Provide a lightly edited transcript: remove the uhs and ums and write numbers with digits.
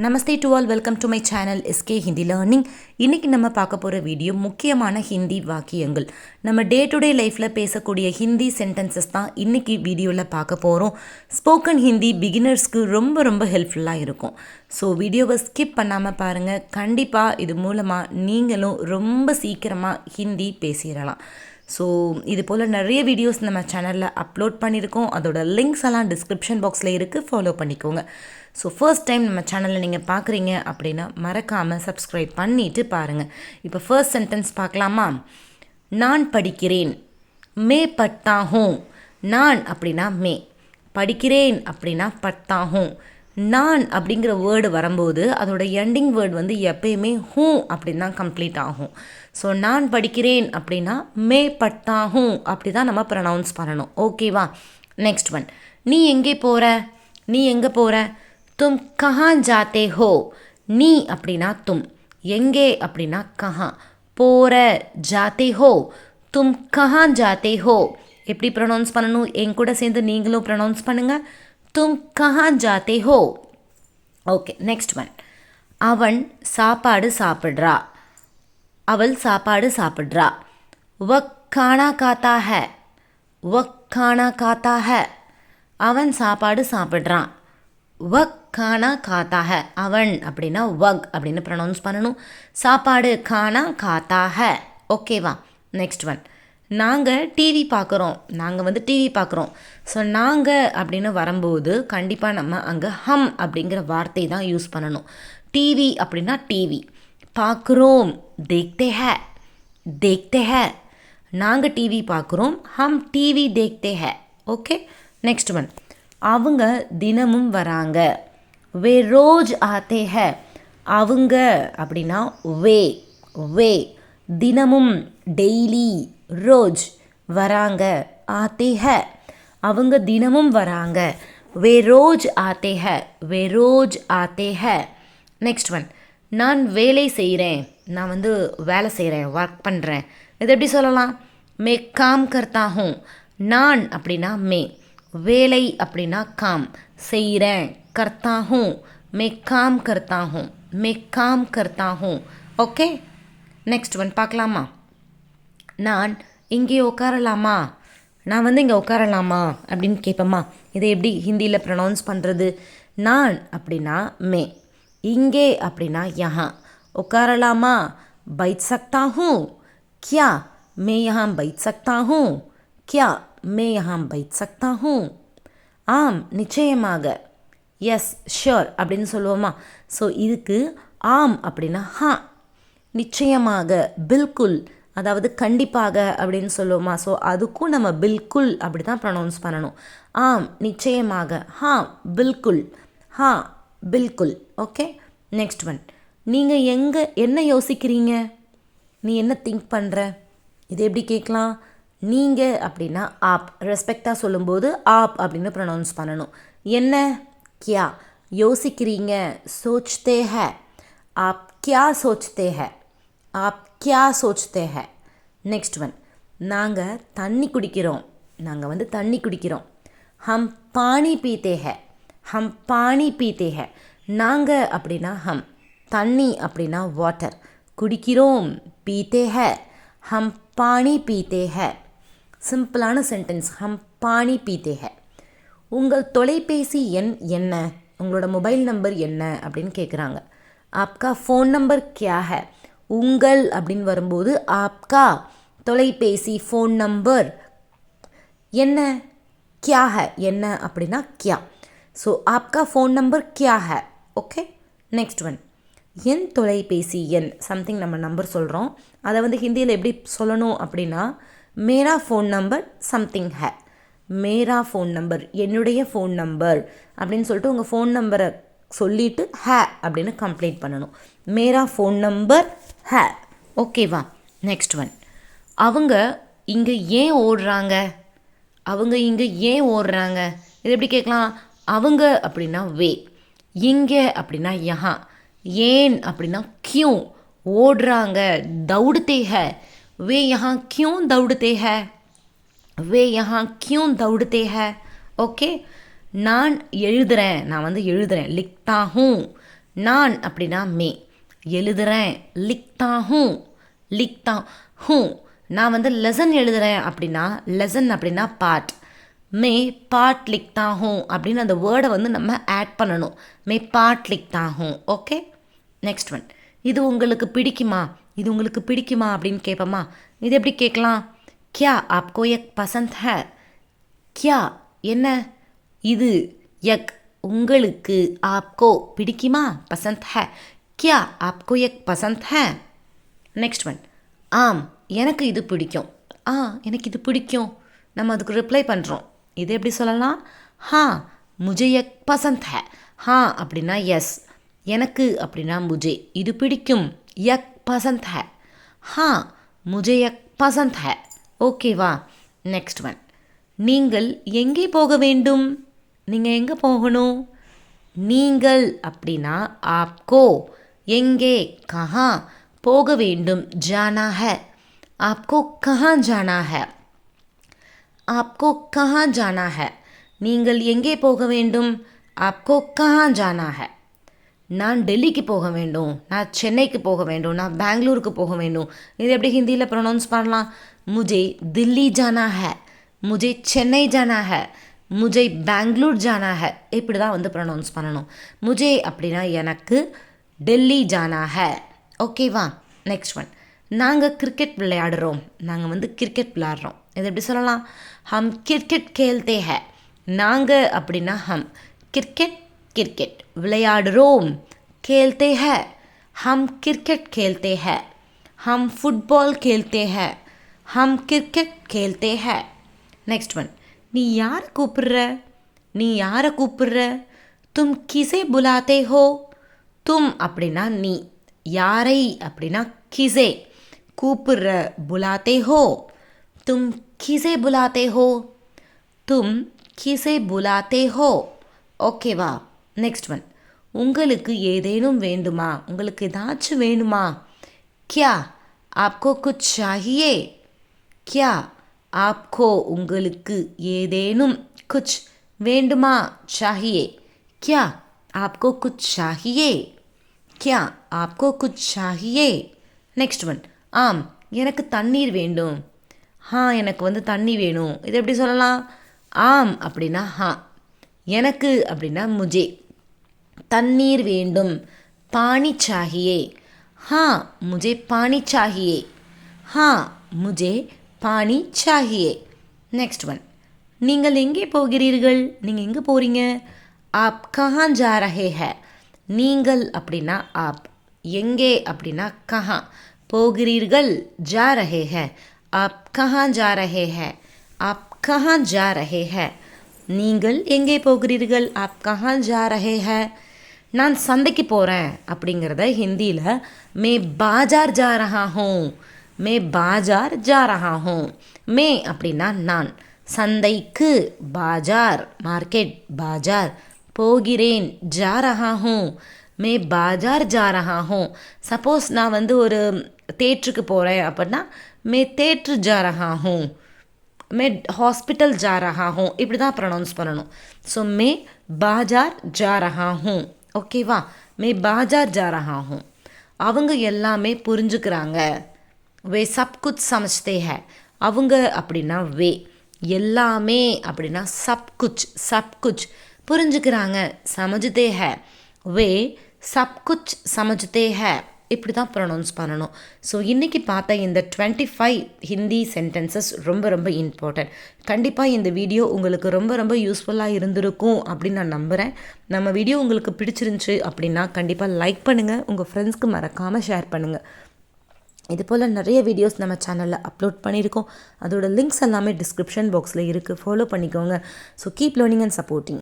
Namaste to all, welcome to my channel SK Hindi learning. இன்றைக்கி நம்ம பார்க்க போகிற வீடியோ முக்கியமான ஹிந்தி வாக்கியங்கள். நம்ம டே டு டே லைஃப்பில் பேசக்கூடிய ஹிந்தி சென்டென்சஸ் தான் இன்றைக்கி வீடியோவில் பார்க்க போகிறோம். ஸ்போக்கன் ஹிந்தி பிகினர்ஸ்க்கு ரொம்ப ரொம்ப ஹெல்ப்ஃபுல்லாக இருக்கும். ஸோ வீடியோவை ஸ்கிப் பண்ணாமல் பாருங்கள். கண்டிப்பாக இது மூலமாக நீங்களும் ரொம்ப சீக்கிரமாக ஹிந்தி பேசிடலாம். ஸோ இது போல் நிறைய வீடியோஸ் நம்ம சேனலில் அப்லோட் பண்ணியிருக்கோம். அதோட லிங்க்ஸ் எல்லாம் டிஸ்கிரிப்ஷன் பாக்ஸில் இருக்குது, ஃபாலோ பண்ணிக்கோங்க. ஸோ ஃபர்ஸ்ட் டைம் நம்ம சேனலில் நீங்கள் பார்க்குறீங்க அப்படின்னா மறக்காமல் சப்ஸ்கிரைப் பண்ணிவிட்டு பாருங்கள். இப்போ ஃபர்ஸ்ட் சென்டென்ஸ் பார்க்கலாமா? நான் படிக்கிறேன். மே பட்டா ஹூம். நான் அப்படின்னா மே, படிக்கிறேன் அப்படின்னா பட்டா ஹூம். நான் அப்படிங்கிற வேர்டு வரும்போது அதோட எண்டிங் வேர்டு வந்து எப்பயுமே ஹூ அப்படின்னு தான் கம்ப்ளீட் ஆகும். ஸோ நான் படிக்கிறேன் அப்படின்னா மே பட்டா ஹூ அப்படி தான் நம்ம ப்ரொனவுன்ஸ் பண்ணணும். ஓகேவா? நெக்ஸ்ட் ஒன், நீ எங்கே போகிற? நீ எங்கே போகிற? தும் கஹான் ஜாத்தே ஹோ. நீ அப்படின்னா தும், எங்கே அப்படின்னா கஹா, போகிற ஜாத்தே ஹோ. தும் கஹான் ஜாத்தே ஹோ. எப்படி ப்ரொனவுன்ஸ் பண்ணணும்? என் கூட சேர்ந்து நீங்களும் ப்ரொனவுன்ஸ் பண்ணுங்கள். தும் கஹான் ஜாத்தே ஹோ. ஓகே, நெக்ஸ்ட் ஒன், அவன் சாப்பாடு சாப்பிட்றா. அவள் சாப்பாடு சாப்பிட்றா. வக் கானா காத்தா ஹை. வக் கானா காத்தா ஹை. அவன் சாப்பாடு சாப்பிட்றான். வக் கானா காத்தா ஹை. அவன் அப்படின்னா வக் அப்படின்னு ப்ரொனவுன்ஸ் பண்ணணும். சாப்பாடு கானா காத்தா ஹை. ஓகேவா? நெக்ஸ்ட் ஒன், நாங்கள் டிவி பார்க்குறோம். நாங்கள் வந்து டிவி பார்க்குறோம். ஸோ நாங்கள் அப்படின்னு வரும்போது கண்டிப்பாக நம்ம அங்கே ஹம் அப்படிங்கிற வார்த்தை தான் யூஸ் பண்ணணும். டிவி அப்படின்னா டிவி, பார்க்குறோம் தேக்தே ஹை. தேக்தே ஹை, நாங்கள் டிவி பார்க்குறோம். ஹம் டிவி தேக்தே ஹை. ஓகே, நெக்ஸ்ட் ஒன், அவங்க தினமும் வராங்க. வே ரோஜ் ஆத்தே ஹை. அவங்க அப்படின்னா வே, வே, தினமும் டெய்லி, ரோஜ் வராங்க, ஆத்தே ஹை, அவங்க தினமும் வராங்க. வே ரோஜ் ஆத்தே ஹை. வே ரோஜ் ஆத்தே ஹை. நெக்ஸ்ட் ஒன், நான் வேலை செய்கிறேன். நான் வந்து வேலை செய்கிறேன், ஒர்க் பண்ணுறேன். இது எப்படி சொல்லலாம்? மே காம் கர்த்தா ஹூம். நான் அப்படின்னா மே, வேலை அப்படின்னா காம், செய்கிறேன், கர்த்தா ஹூம், மே காம் கர்த்தா ஹூம், மே காம் கர்த்தா ஹூம். ஓகே, நெக்ஸ்ட் ஒன் பார்க்கலாமா? நான் இங்கே உட்காரலாமா? நான் வந்து இங்கே உட்காரலாமா அப்படின்னு கேட்போமா? இதை எப்படி ஹிந்தியில் ப்ரொனவுன்ஸ் பண்ணுறது? நான் அப்படின்னா மே, இங்கே அப்படின்னா யஹா, உட்காரலாமா? பைட் சக்தா ஹூம். கியா மே யஹா பைட் சக்தா ஹூம். கியா மே யஹா பைட் சக்தா ஹூம். ஆம் நிச்சயமாக, எஸ் ஷியோர் அப்படின்னு சொல்லுவோமா? ஸோ இதுக்கு ஆம் அப்படின்னா ஹா, நிச்சயமாக பில்குல் அதாவது கண்டிப்பாக அப்படின்னு சொல்லுவோமா? ஸோ அதுக்கும் நம்ம பில்குல் அப்படி தான் ப்ரொனவுன்ஸ் பண்ணணும். ஆம் நிச்சயமாக, ஹா பில்குல், ஹா பில்குல். ஓகே, நெக்ஸ்ட் ஒன், நீங்கள் என்ன யோசிக்கிறீங்க? நீ என்ன திங்க் பண்ணுற? இது எப்படி கேட்கலாம்? நீங்கள் அப்படின்னா ஆப், ரெஸ்பெக்டாக சொல்லும்போது ஆப் அப்படின்னு ப்ரொனவுன்ஸ் பண்ணணும். என்ன? கியா, யோசிக்கிறீங்க, சோச்தே ஹை. ஆப் கியா சோச்தே ஹை. ஆப் கியா சோச்தே ஹை. நெக்ஸ்ட் ஒன், நாங்கள் தண்ணி குடிக்கிறோம். நாங்கள் வந்து தண்ணி குடிக்கிறோம். ஹம் பானி பீத்தே ஹை. ஹம் பானி பீத்தே ஹை. நாங்கள் அப்படின்னா ஹம், தண்ணி அப்படின்னா வாட்டர், குடிக்கிறோம் பீத்தே ஹை, ஹம் பானி பீத்தே ஹை. சிம்பிளான சென்டென்ஸ், ஹம் பானி பீத்தே ஹை. உங்கள் தொலைபேசி எண் என்ன? உங்களோட மொபைல் நம்பர் என்ன அப்படின்னு கேட்குறாங்க. ஆப்கா ஃபோன் நம்பர் கியா ஹை. உங்கள் அப்படின்னு வரும்போது ஆப்கா, தொலைபேசி ஃபோன் நம்பர் என்ன? கியா ஹை, என்ன அப்படின்னா கியா. ஸோ ஆப்கா ஃபோன் நம்பர் கியா ஹை. ஓகே, நெக்ஸ்ட் ஒன், என் தொலைபேசி எண், சம்திங் நம்ம நம்பர் சொல்கிறோம், அதை வந்து ஹிந்தியில் எப்படி சொல்லணும் அப்படின்னா மேரா ஃபோன் நம்பர் சம்திங் ஹை. மேரா ஃபோன் நம்பர், என்னுடைய ஃபோன் நம்பர் அப்படின்னு சொல்லிட்டு உங்கள் ஃபோன் நம்பரை சொல்லிவிட்டு ஹே அப்படின்னு கம்ப்ளீட் பண்ணணும். மேரா ஃபோன் நம்பர் ஹே. ஓகேவா? நெக்ஸ்ட் ஒன், அவங்க இங்கே ஏன் ஓடுறாங்க? அவங்க இங்கே ஏன் ஓடுறாங்க? இது எப்படி கேட்கலாம்? அவங்க அப்படின்னா வே, இங்கே அப்படின்னா யஹா, ஏன் அப்படின்னா கியூ, ஓடுறாங்க தௌடுதே ஹை. வே யஹா கியூ தௌடுதே ஹை. வே யஹா கியூ தௌடுதே ஹை. ஓகே, நான் எழுதுகிறேன், நான் வந்து எழுதுகிறேன், லிக்தா ஹூம். நான் அப்படின்னா மே. எழுதுறேன் லிக்தா ஹூம். லிக்தா ஹூம். நான் வந்து லெசன் எழுதுறேன் அப்படின்னா லெசன் அப்படின்னா பாட். மே பாட் லிக்தா ஹூம் அப்படின்னு அந்த வேர்டை வந்து நம்ம ஆட் பண்ணணும். மே பாட் லிக்தா ஹூம். Okay, next one. இது உங்களுக்கு பிடிக்குமா, இது உங்களுக்கு பிடிக்குமா அப்படின்னு கேட்போமா. இது எப்படி கேட்கலாம்? கியா ஆப்கோ யக் பசந்த் ஹை. கியா என்ன, இது, யக் உங்களுக்கு, ஆப்கோ பிடிக்குமா, பசந்த் ஹை. கியா ஆப்கோ யக் பசந்த் ஹை. Next one. ஆம் எனக்கு இது பிடிக்கும். எனக்கு இது பிடிக்கும். நம்ம அதுக்கு ரிப்ளை பண்ணுறோம். இது எப்படி சொல்லலாம்? ஹா முஜே யக் பசந்த் ஹை. ஹா அப்படின்னா எஸ், எனக்கு அப்படின்னா முஜே, இது பிடிக்கும், யக் பசந்த் ஹை. ஹா முஜே யக் பசந்த் ஹை. ஓகேவா? Next one. நீங்கள் எங்கே போக வேண்டும், நீங்கள் எங்கே போகணும். நீங்கள் அப்படின்னா ஆப்கோ, எங்கே கஹா, போக வேண்டும் ஜானா ஹை. ஆப்கோ கஹா ஜானா ஹை. ஆப்கோ கஹா ஜானா ஹை. நீங்கள் எங்கே போக வேண்டும், ஆப்கோ கஹா ஜானா ஹை. நான் டெல்லிக்கு போக வேண்டும், நான் சென்னைக்கு போக வேண்டும், நான் பெங்களூருக்கு போக வேண்டும். இது எப்படி ஹிந்தியில் ப்ரொனவுன்ஸ் பண்ணலாம்? முஜே தில்லி ஜானா ஹை, முஜே சென்னை ஜானா ஹை, முஜே பெங்களூர் ஜானா ஹை. இப்படி தான் வந்து ப்ரொனவுன்ஸ் பண்ணணும். முஜே அப்படின்னா எனக்கு, டெல்லி ஜானா ஹை. ஓகேவா? Next one. நாங்கள் கிரிக்கெட் விளையாடுறோம், நாங்கள் வந்து கிரிக்கெட் விளையாடுறோம். இது எப்படி சொல்லலாம்? ஹம் கிரிக்கெட் கேல்தே ஹை. நாங்கள் அப்படின்னா ஹம், கிரிக்கெட் கிரிக்கெட், விளையாடுறோம், खेलते हैं, हम क्रिकेट खेलते हैं, हम फुटबॉल खेलते हैं, हम क्रिकेट खेलते हैं. Next one. நீ யாரை கூப்பிடுற, நீ யாரை கூப்பிடுற. தும் கிசே புலாத்தே ஹோ. தும் அப்படின்னா நீ, யாரை அப்படின்னா கிசே, கூப்பிடுற, புலாத்தே ஹோ. தும் கிசே புலாத்தே ஹோ. தும் கிசே புலாத்தே ஹோ. ஓகேவா? Next one. உங்களுக்கு ஏதேனும் வேண்டுமா, உங்களுக்கு ஏதாச்சும் வேணுமா. கியா ஆப்கோ குச் சாஹியே. கியா ஆப்கோ உங்களுக்கு ஏதேனும், குச் வேண்டுமா, சாஹியே. கியா ஆப்கோ குச் சாஹியே. கியா ஆப்கோ குச் சாஹியே. Next one. ஆம் எனக்கு தண்ணீர் வேண்டும். எனக்கு வந்து தண்ணி வேணும். இது எப்படி சொல்லலாம்? ஆம் அப்படின்னா ஹா, எனக்கு அப்படின்னா முஜே, தண்ணீர் வேண்டும், பானி சாஹியே. முஜே பானி சாஹியே. முஜே பானி சாஹியே. Next one. நீங்கள் எங்கே போகிறீர்கள், நீங்கள் எங்கே போகிறீங்க. ஆப் கஹா ஜா ரஹே ஹை. நீங்கள் அப்படின்னா ஆப், எங்கே அப்படின்னா கஹா, போகிறீர்கள், ஜா ரஹே ஹை. ஆப் கஹா ஜா ரஹே ஹை. ஆப் கஹா ஜா ரஹே ஹை. நீங்கள் எங்கே போகிறீர்கள், ஆப் கஹா ஜா ரஹே ஹை. நான் சந்தைக்கு போகிறேன் அப்படிங்கிறத ஹிந்தியில் மே பாஜார் ஜா ரஹா ஹூம், மே பாஜார் ஜா ரஹா ஹூம். மே அப்படின்னா நான், சந்தைக்கு, பாஜார் மார்க்கெட், பாஜார், போகிறேன், ஜா ரஹா ஹூம், மே பாஜார் ஜா ரஹா ஹூம். சப்போஸ் நான் வந்து ஒரு தேட்டருக்கு போகிறேன் அப்படின்னா மே தேட்ரு ஜா ரஹா ஹூம், மே ஹாஸ்பிட்டல் ஜா ரஹா ஹூம். இப்படி தான் ப்ரொனவுன்ஸ் பண்ணணும். ஸோ மே பாஜார் ஜா ரஹா ஹூம். ஓகேவா? மே பாஜார் ஜா ரஹா ஹூம். அவங்க எல்லாமே புரிஞ்சுக்கிறாங்க. வே சப் குச் சமஜ்தே ஹை. அவங்க அப்படின்னா வே, எல்லாமே அப்படின்னா சப் குச் புரிஞ்சுக்கிறாங்க. சமஜ்தே ஹை, வே சப் குச் சமஜ்தே ஹை. இப்படி தான் ப்ரொனவுன்ஸ் பண்ணணும். ஸோ இன்றைக்கி பார்த்த இந்த 25 ஹிந்தி சென்டென்சஸ் ரொம்ப ரொம்ப இம்பார்ட்டன்ட். கண்டிப்பாக இந்த வீடியோ உங்களுக்கு ரொம்ப ரொம்ப யூஸ்ஃபுல்லாக இருந்திருக்கும் அப்படின்னு நான் நம்புகிறேன். நம்ம வீடியோ உங்களுக்கு பிடிச்சிருந்துச்சி அப்படின்னா கண்டிப்பாக லைக் பண்ணுங்கள், உங்கள் ஃப்ரெண்ட்ஸ்க்கு மறக்காமல் ஷேர் பண்ணுங்கள். இது போல் நிறைய வீடியோஸ் நம்ம சேனலில் அப்லோட் பண்ணியிருக்கோம். அதோட லிங்க்ஸ் எல்லாமே டிஸ்கிரிப்ஷன் பாக்ஸில் இருக்குது, ஃபாலோ பண்ணிக்கோங்க. So keep learning and supporting.